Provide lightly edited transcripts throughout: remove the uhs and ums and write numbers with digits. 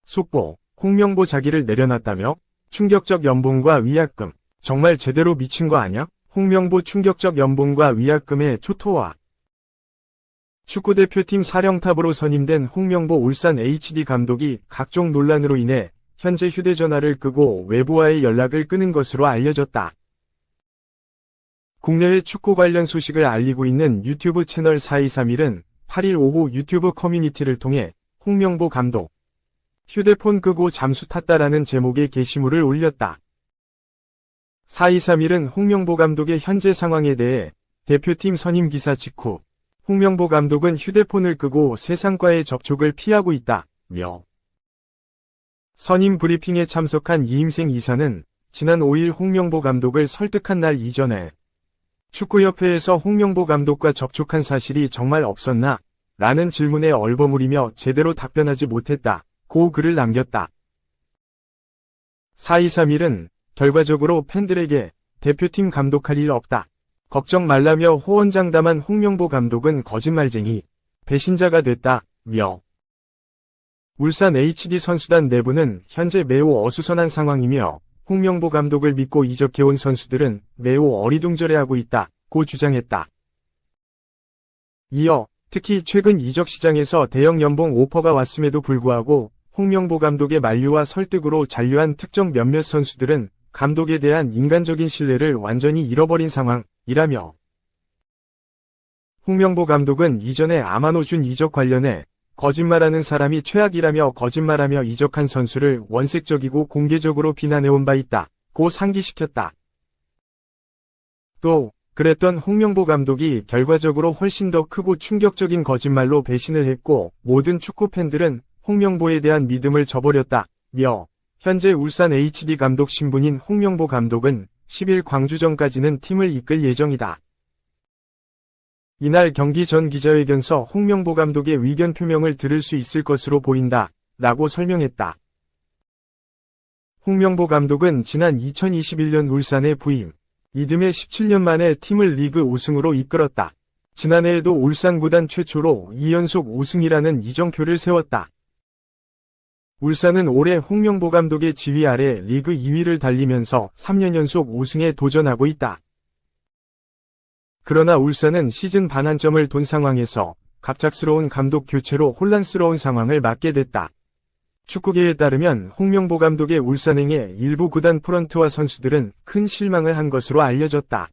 속보, 홍명보 자기를 내려놨다며? 충격적 연봉과 위약금. 정말 제대로 미친 거 아냐? 홍명보 충격적 연봉과 위약금에 초토화. 축구대표팀 사령탑으로 선임된 홍명보 울산 HD 감독이 각종 논란으로 인해 현재 휴대전화를 끄고 외부와의 연락을 끊은 것으로 알려졌다. 국내외 축구 관련 소식을 알리고 있는 유튜브 채널 4231은 8일 오후 유튜브 커뮤니티를 통해 홍명보 감독 휴대폰 끄고 잠수 탔다라는 제목의 게시물을 올렸다. 4231은 홍명보 감독의 현재 상황에 대해 대표팀 선임 기사 직후 홍명보 감독은 휴대폰을 끄고 세상과의 접촉을 피하고 있다며 선임 브리핑에 참석한 이임생 이사는 지난 5일 홍명보 감독을 설득한 날 이전에 축구협회에서 홍명보 감독과 접촉한 사실이 정말 없었나? 라는 질문에 얼버무리며 제대로 답변하지 못했다. 고 글을 남겼다. 4231은 결과적으로 팬들에게 대표팀 감독할 일 없다. 걱정 말라며 호언장담한 홍명보 감독은 거짓말쟁이, 배신자가 됐다며 울산 HD 선수단 내부는 현재 매우 어수선한 상황이며 홍명보 감독을 믿고 이적해온 선수들은 매우 어리둥절해하고 있다고 주장했다. 이어 특히 최근 이적 시장에서 대형 연봉 오퍼가 왔음에도 불구하고 홍명보 감독의 만류와 설득으로 잔류한 특정 몇몇 선수들은 감독에 대한 인간적인 신뢰를 완전히 잃어버린 상황이라며 홍명보 감독은 이전에 아마노준 이적 관련해 거짓말하는 사람이 최악이라며 거짓말하며 이적한 선수를 원색적이고 공개적으로 비난해온 바 있다고 상기시켰다. 또 그랬던 홍명보 감독이 결과적으로 훨씬 더 크고 충격적인 거짓말로 배신을 했고 모든 축구 팬들은 홍명보에 대한 믿음을 저버렸다며 현재 울산 HD 감독 신분인 홍명보 감독은 10일 광주전까지는 팀을 이끌 예정이다. 이날 경기 전 기자회견서 홍명보 감독의 의견 표명을 들을 수 있을 것으로 보인다 라고 설명했다. 홍명보 감독은 지난 2021년 울산에 부임, 이듬해 17년 만에 팀을 리그 우승으로 이끌었다. 지난해에도 울산 구단 최초로 2연속 우승이라는 이정표를 세웠다. 울산은 올해 홍명보 감독의 지휘 아래 리그 2위를 달리면서 3년 연속 우승에 도전하고 있다. 그러나 울산은 시즌 반환점을 돈 상황에서 갑작스러운 감독 교체로 혼란스러운 상황을 맞게 됐다. 축구계에 따르면 홍명보 감독의 울산행에 일부 구단 프런트와 선수들은 큰 실망을 한 것으로 알려졌다.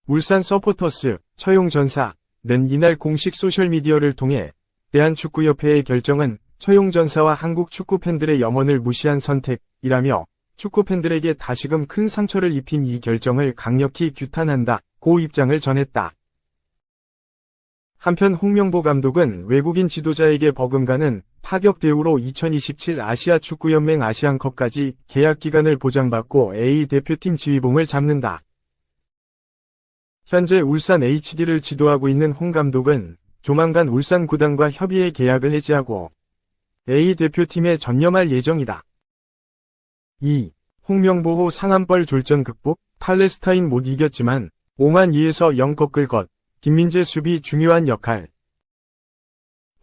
울산 서포터스 처용전사는 이날 공식 소셜미디어를 통해 대한축구협회의 결정은 처용전사와 한국 축구 팬들의 염원을 무시한 선택이라며 축구 팬들에게 다시금 큰 상처를 입힌 이 결정을 강력히 규탄한다고 입장을 전했다. 한편 홍명보 감독은 외국인 지도자에게 버금가는 파격 대우로 2027 아시아 축구연맹 아시안컵까지 계약 기간을 보장받고 A 대표팀 지휘봉을 잡는다. 현재 울산 HD를 지도하고 있는 홍 감독은 조만간 울산 구단과 협의해 계약을 해지하고 A 대표팀에 전념할 예정이다. 2. 홍명보 상암벌 졸전 극복, 팔레스타인 못 이겼지만 오만 2에서 0 꺾을 것, 김민재 수비 중요한 역할.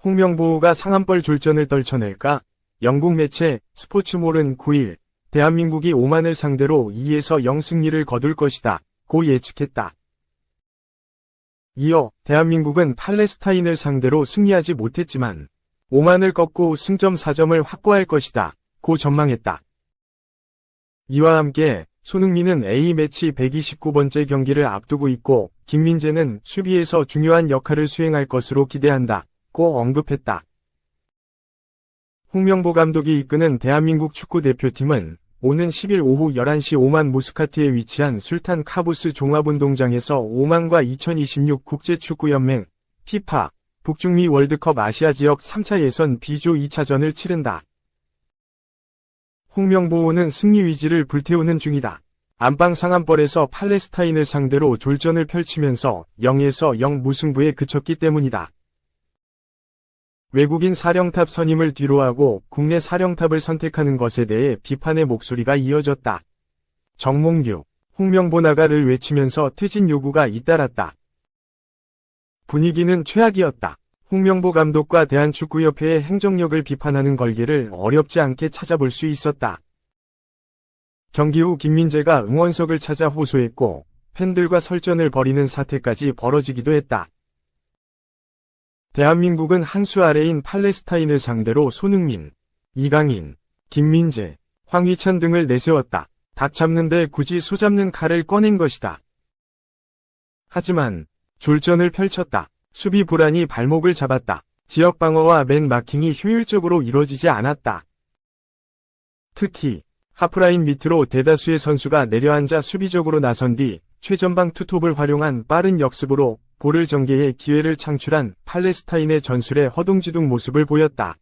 홍명보가 상암벌 졸전을 떨쳐낼까? 영국 매체 스포츠몰은 9일 대한민국이 오만을 상대로 2에서 0 승리를 거둘 것이다 고 예측했다. 이어 대한민국은 팔레스타인을 상대로 승리하지 못했지만 오만을 꺾고 승점 4점을 확보할 것이다 고 전망했다. 이와 함께 손흥민은 A매치 129번째 경기를 앞두고 있고 김민재는 수비에서 중요한 역할을 수행할 것으로 기대한다고 언급했다. 홍명보 감독이 이끄는 대한민국 축구대표팀은 오는 10일 오후 11시 오만 무스카트에 위치한 술탄 카부스 종합운동장에서 오만과 2026 국제축구연맹 피파 북중미 월드컵 아시아 지역 3차 예선 B조 2차전을 치른다. 홍명보는 승리 위지를 불태우는 중이다. 안방 상암벌에서 팔레스타인을 상대로 졸전을 펼치면서 0에서 0 무승부에 그쳤기 때문이다. 외국인 사령탑 선임을 뒤로하고 국내 사령탑을 선택하는 것에 대해 비판의 목소리가 이어졌다. 정몽규, 홍명보 나가를 외치면서 퇴진 요구가 잇따랐다. 분위기는 최악이었다. 홍명보 감독과 대한축구협회의 행정력을 비판하는 걸개를 어렵지 않게 찾아볼 수 있었다. 경기 후 김민재가 응원석을 찾아 호소했고 팬들과 설전을 벌이는 사태까지 벌어지기도 했다. 대한민국은 한 수 아래인 팔레스타인을 상대로 손흥민, 이강인, 김민재, 황희찬 등을 내세웠다. 닭 잡는데 굳이 소 잡는 칼을 꺼낸 것이다. 하지만 졸전을 펼쳤다. 수비 불안이 발목을 잡았다. 지역 방어와 맨 마킹이 효율적으로 이루어지지 않았다. 특히 하프라인 밑으로 대다수의 선수가 내려앉아 수비적으로 나선 뒤 최전방 투톱을 활용한 빠른 역습으로 볼을 전개해 기회를 창출한 팔레스타인의 전술에 허둥지둥 모습을 보였다.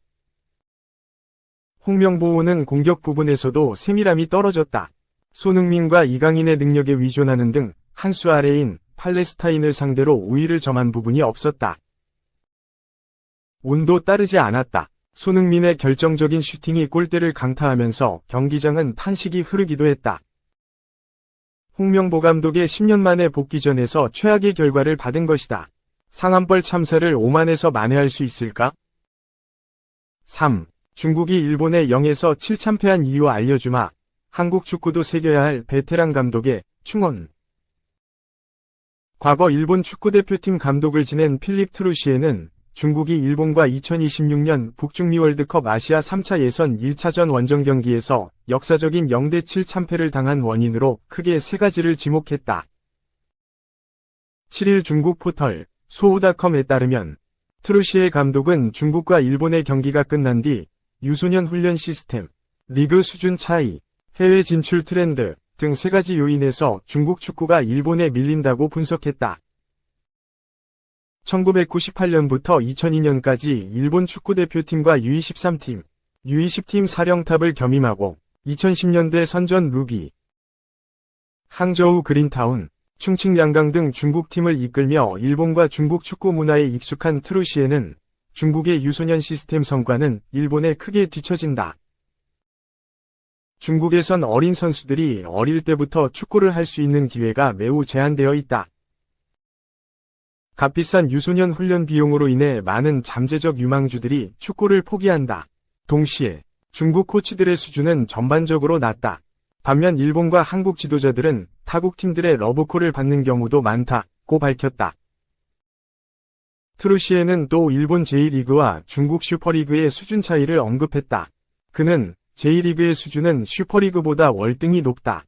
홍명보는 공격 부분에서도 세밀함이 떨어졌다. 손흥민과 이강인의 능력에 위존하는 등 한 수 아래인 팔레스타인을 상대로 우위를 점한 부분이 없었다. 운도 따르지 않았다. 손흥민의 결정적인 슈팅이 골대를 강타하면서 경기장은 탄식이 흐르기도 했다. 홍명보 감독의 10년 만에 복귀전에서 최악의 결과를 받은 것이다. 상한벌 참사를 오만해서 만회할 수 있을까? 3. 중국이 일본에 0에서 7참패한 이유 알려주마. 한국 축구도 새겨야 할 베테랑 감독의 충원. 과거 일본 축구대표팀 감독을 지낸 필립 트루시에는 중국이 일본과 2026년 북중미 월드컵 아시아 3차 예선 1차전 원정 경기에서 역사적인 0대7 참패를 당한 원인으로 크게 세 가지를 지목했다. 7일 중국 포털 소우닷컴에 따르면 트루시에 감독은 중국과 일본의 경기가 끝난 뒤 유소년 훈련 시스템, 리그 수준 차이, 해외 진출 트렌드 등 세 가지 요인에서 중국 축구가 일본에 밀린다고 분석했다. 1998년부터 2002년까지 일본 축구대표팀과 U23팀, U20팀 사령탑을 겸임하고 2010년대 선전 루비, 항저우 그린타운, 충칭 양강 등 중국팀을 이끌며 일본과 중국 축구 문화에 익숙한 트루시에는 중국의 유소년 시스템 성과는 일본에 크게 뒤처진다. 중국에선 어린 선수들이 어릴 때부터 축구를 할 수 있는 기회가 매우 제한되어 있다. 값비싼 유소년 훈련 비용으로 인해 많은 잠재적 유망주들이 축구를 포기한다. 동시에 중국 코치들의 수준은 전반적으로 낮다. 반면 일본과 한국 지도자들은 타국 팀들의 러브콜을 받는 경우도 많다고 밝혔다. 트루시에는 또 일본 제1리그와 중국 슈퍼리그의 수준 차이를 언급했다. 그는 제1리그의 수준은 슈퍼리그보다 월등히 높다.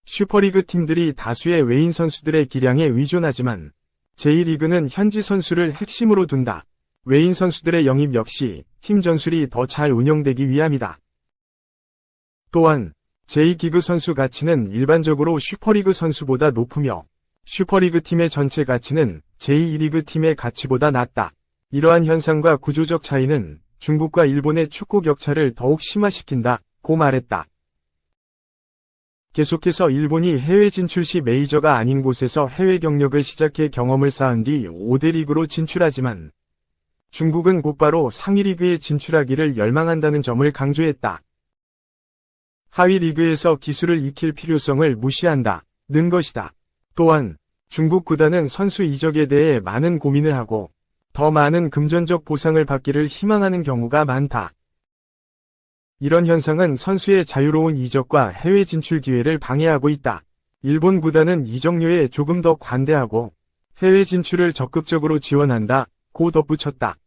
슈퍼리그 팀들이 다수의 외인 선수들의 기량에 의존하지만 제1리그는 현지 선수를 핵심으로 둔다. 외인 선수들의 영입 역시 팀 전술이 더 잘 운영되기 위함이다. 또한 제2기그 선수 가치는 일반적으로 슈퍼리그 선수보다 높으며 슈퍼리그 팀의 전체 가치는 제2리그 팀의 가치보다 낮다. 이러한 현상과 구조적 차이는 중국과 일본의 축구 격차를 더욱 심화시킨다고 말했다. 계속해서 일본이 해외 진출 시 메이저가 아닌 곳에서 해외 경력을 시작해 경험을 쌓은 뒤 5대 리그로 진출하지만 중국은 곧바로 상위 리그에 진출하기를 열망한다는 점을 강조했다. 하위 리그에서 기술을 익힐 필요성을 무시한다는 것이다. 또한 중국 구단은 선수 이적에 대해 많은 고민을 하고 더 많은 금전적 보상을 받기를 희망하는 경우가 많다. 이런 현상은 선수의 자유로운 이적과 해외 진출 기회를 방해하고 있다. 일본 구단은 이적료에 조금 더 관대하고 해외 진출을 적극적으로 지원한다고 덧붙였다.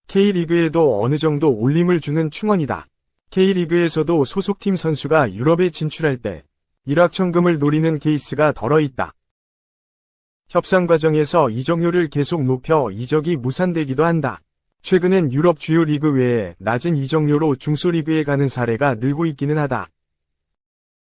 K리그에도 어느 정도 올림을 주는 충원이다. K리그에서도 소속팀 선수가 유럽에 진출할 때 일확천금을 노리는 케이스가 덜어 있다. 협상 과정에서 이적료를 계속 높여 이적이 무산되기도 한다. 최근엔 유럽 주요 리그 외에 낮은 이적료로 중소리그에 가는 사례가 늘고 있기는 하다.